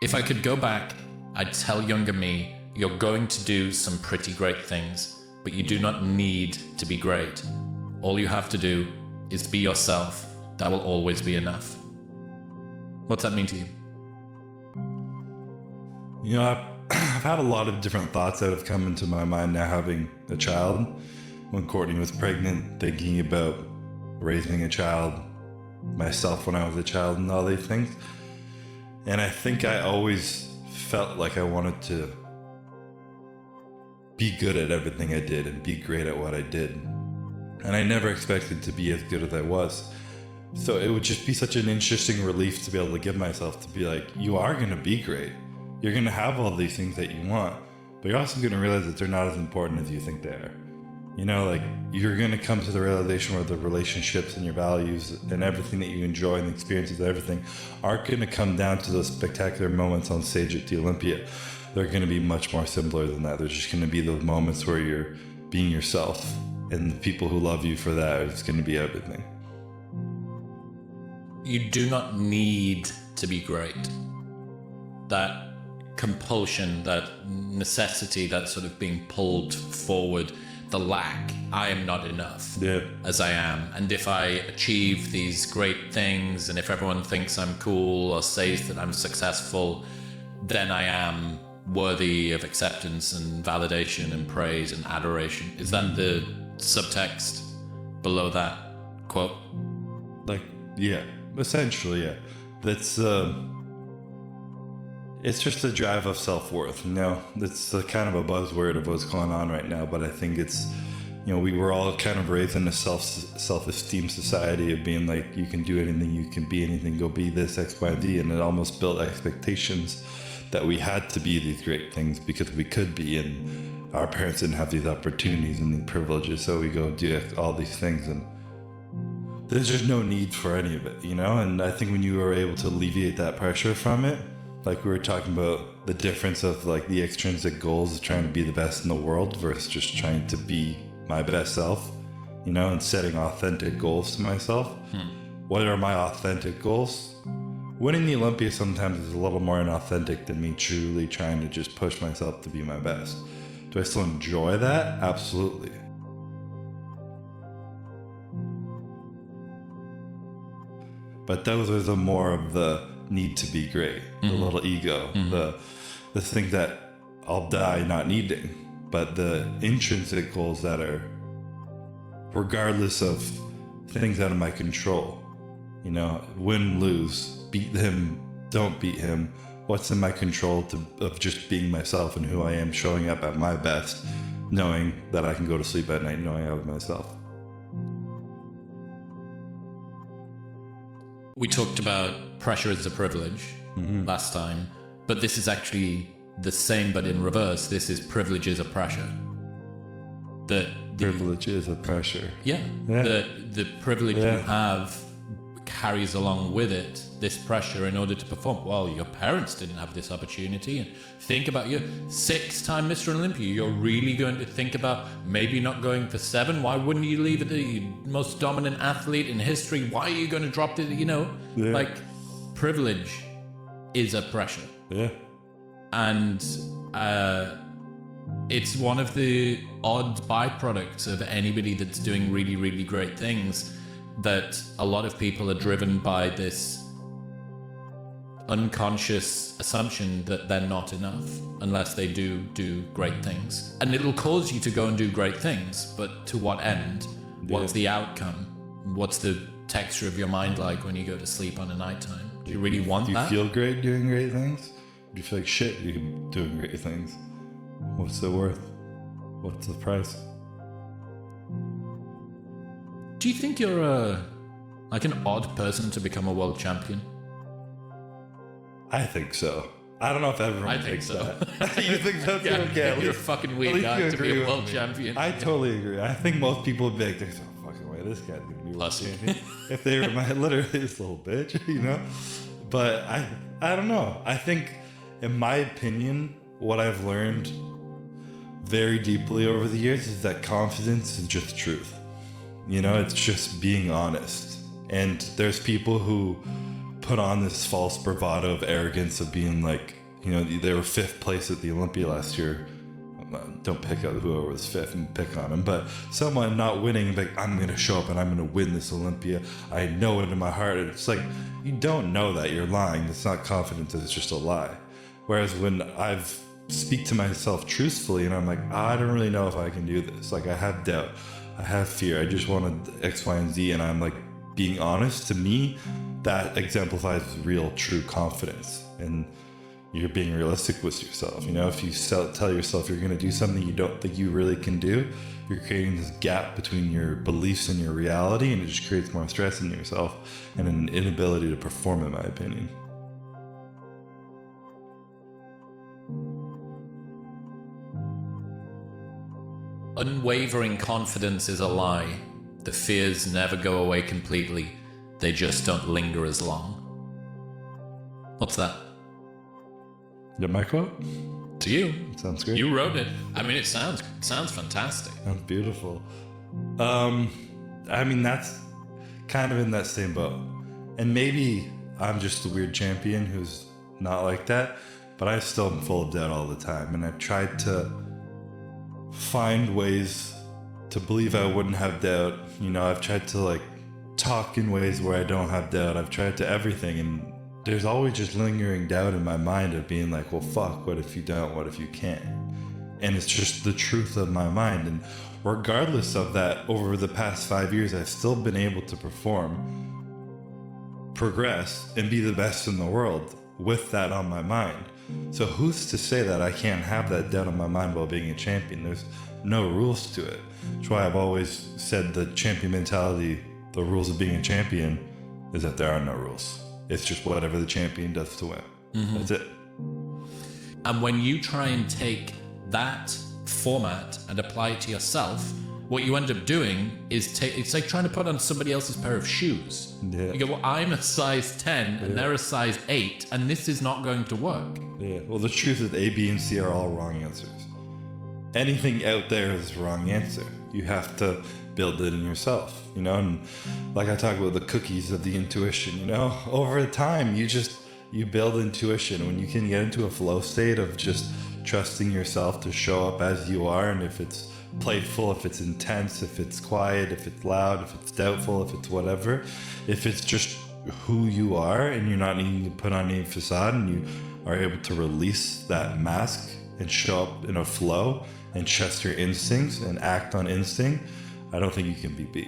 If I could go back, I'd tell younger me, you're going to do some pretty great things, but you do not need to be great. All you have to do is be yourself. That will always be enough. What's that mean to you? You know, I've had a lot of different thoughts that have come into my mind now having a child. When Courtney was pregnant, thinking about raising a child, myself when I was a child and all these things. And I think I always felt like I wanted to be good at everything I did and be great at what I did. And I never expected to be as good as I was. So it would just be such an interesting relief to be able to give myself to be like, you are going to be great. You're going to have all these things that you want, but you're also going to realize that they're not as important as you think they are. You know, like you're going to come to the realization where the relationships and your values and everything that you enjoy and the experiences, everything aren't going to come down to those spectacular moments on stage at the Olympia. They're going to be much more simpler than that. They're just going to be those moments where you're being yourself, and the people who love you for that is going to be everything. You do not need to be great. That compulsion, that necessity, that sort of being pulled forward, the lack, I am not enough as I am. And if I achieve these great things, and if everyone thinks I'm cool or says that I'm successful, then I am worthy of acceptance and validation and praise and adoration. Is that the subtext below that quote? Like, yeah, essentially, yeah. That's it's just a drive of self-worth. You know, that's the kind of a buzzword of what's going on right now, but I think it's, you know, we were all kind of raised in a self-esteem society of being like, you can do anything, you can be anything, go be this, X, Y, Z, and it almost built expectations that we had to be these great things because we could be, and our parents didn't have these opportunities and the privileges, so we go do all these things, and there's just no need for any of it, you know? And I think when you were able to alleviate that pressure from it, like we were talking about the difference of like the extrinsic goals of trying to be the best in the world versus just trying to be my best self, you know, and setting authentic goals to myself. What are my authentic goals? Winning the Olympia sometimes is a little more inauthentic than me truly trying to just push myself to be my best. Do I still enjoy that? Absolutely. But those are the more of the need to be great, the little ego, the thing that I'll die not needing. But the intrinsic goals that are regardless of things out of my control, you know, win, lose, beat him, don't beat him, what's in my control of just being myself and who I am, showing up at my best, knowing that I can go to sleep at night knowing I have myself. We talked about pressure as a privilege last time, but this is actually the same but in reverse. This is privilege as a pressure. Privilege is a pressure. Yeah. The privilege you have carries along with it this pressure in order to perform. Well, your parents didn't have this opportunity, and think about you, 6-time Mr. Olympia. You're really going to think about maybe not going for 7. Why wouldn't you leave it the most dominant athlete in history? Why are you going to drop it? You know, like privilege is a pressure. Yeah. And it's one of the odd byproducts of anybody that's doing really, really great things, that a lot of people are driven by this unconscious assumption that they're not enough unless they do great things. And it'll cause you to go and do great things, but to what end? What's the outcome? What's the texture of your mind like when you go to sleep on a nighttime? Do you really want that? Do you feel great doing great things? Do you feel like shit doing great things? What's the worth? What's the price? Do you think you're an odd person to become a world champion? I think so. I don't know if everyone thinks so. that. You think so too? Yeah, okay, you're a fucking weird guy to be a world champion. I totally agree. I think most people would be like, there's no fucking way this guy's gonna be world champion. If they were literally this little bitch, you know? But I don't know. I think, in my opinion, what I've learned very deeply over the years is that confidence is just truth. You know, it's just being honest. And there's people who put on this false bravado of arrogance of being like, you know, they were 5th place at the Olympia last year. Don't pick out whoever was 5th and pick on him, but someone not winning, like, I'm going to show up and I'm going to win this Olympia. I know it in my heart. It's like, you don't know that, you're lying. It's not confidence, it's just a lie. Whereas when I've speak to myself truthfully and I'm like, I don't really know if I can do this. Like, I have doubt, I have fear, I just want X, Y, and Z, and I'm like being honest. To me, that exemplifies real, true confidence. And you're being realistic with yourself. You know, if you tell yourself you're going to do something you don't think you really can do, you're creating this gap between your beliefs and your reality, and it just creates more stress in yourself and an inability to perform, in my opinion. Unwavering confidence is a lie. The fears never go away completely. They just don't linger as long. What's that? Is that my quote? To you. Sounds great. You wrote it. I mean, it sounds fantastic. Sounds beautiful. I mean, that's kind of in that same boat. And maybe I'm just the weird champion who's not like that, but I still am full of doubt all the time. And I've tried to find ways to believe I wouldn't have doubt. You know, I've tried to like talk in ways where I don't have doubt. I've tried to everything, and there's always just lingering doubt in my mind of being like, well, fuck, what if you don't? What if you can't? And it's just the truth of my mind. And regardless of that, over the past 5 years, I've still been able to perform, progress, and be the best in the world with that on my mind. So who's to say that I can't have that doubt on my mind while being a champion? There's no rules to it. That's why I've always said the champion mentality, the rules of being a champion, is that there are no rules. It's just whatever the champion does to win. Mm-hmm. That's it. And when you try and take that format and apply it to yourself, what you end up doing is it's like trying to put on somebody else's pair of shoes. Yeah. You go, well, I'm a size 10 and they're a size 8, and this is not going to work. Yeah. Well, the truth is A, B, and C are all wrong answers. Anything out there is the wrong answer. You have to build it in yourself, you know? And like I talk about the cookies of the intuition, you know? Over time, you build intuition. When you can get into a flow state of just trusting yourself to show up as you are, and if it's playful, if it's intense, if it's quiet, if it's loud, if it's doubtful, if it's whatever, if it's just who you are and you're not needing to put on any facade, and you are able to release that mask and show up in a flow and trust your instincts and act on instinct, I don't think you can be beat.